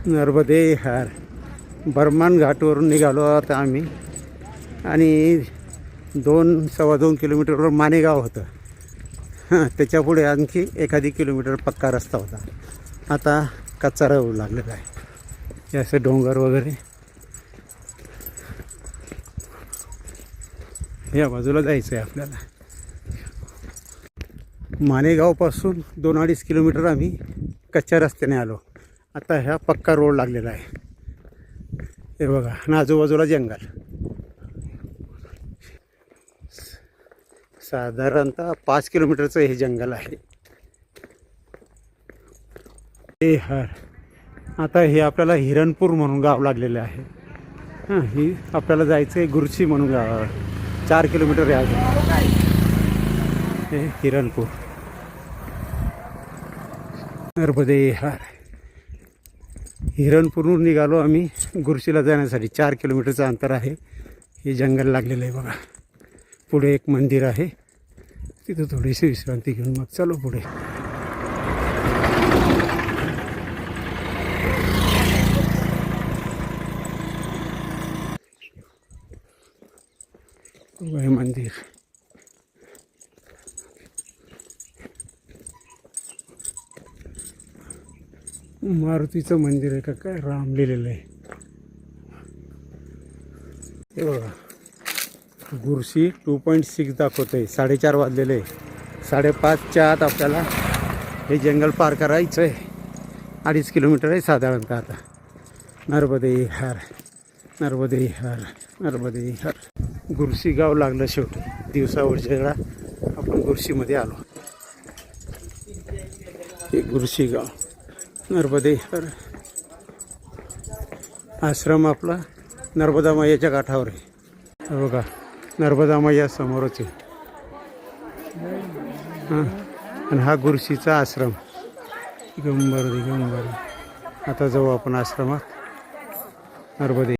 नर्मदे हर. बर्मान घाटवरून निघालो आता आम्ही आणि 2-2.25 किलोमीटरवर मानेगाव होतं. त्याच्यापुढे आणखी 1 किलोमीटर पक्का रस्ता होता. आता कचरा होऊ लागलेला आहे. हे असे डोंगर वगैरे या बाजूला जायचं आहे आपल्याला. मानेगावपासून 2-2.5 किलोमीटर आम्ही कच्च्या रस्त्याने आलो. आता ह्या पक्का रोड लागलेला आहे. हे बघा आणि आजूबाजूला जंगल. साधारणतः 5 किलोमीटरचं हे जंगल आहे. हे हर. आता हे आपल्याला हिरणपूर म्हणून गाव लागलेलं आहे. ही आपल्याला जायचं आहे गुरशी म्हणून गावावर. 4 किलोमीटर आहे अजून. हे हिरणपूर. नर्मदे हर. हिरणपूरहून निघालो आम्ही गुरशीला जाण्यासाठी. 4 किलोमीटरचं अंतर आहे. हे जंगल लागलेलं आहे बघा. पुढे एक मंदिर आहे. तिथं थोडीशी विश्रांती घेऊन मग चलो पुढे. हे मंदिर. मारुतीचं मंदिर आहे का काय राम लिहिलेलं आहे. हे बघा गुरशी 2.6 दाखवतं आहे. 4:30 वाजलेले आहे. 5:30च्या आत आपल्याला हे जंगल पार करायचं आहे. 2.5 किलोमीटर आहे साधारणतः. आता नर्मदे हर. नर्मदे हर. नर्मदे हर. गुरशी गाव लागलं शेवटी. दिवसावरच्या वेळा आपण गुरशीमध्ये आलो. हे गुरशी गाव. नर्मदे हर. आश्रम आपला नर्मदा मैयाच्या काठावर आहे. बघा नर्मदा मैया समोरच आहे. हां आणि हा गुरशीचा आश्रम. दिगंबर. आता जाऊ आपण आश्रमात. नर्मदे.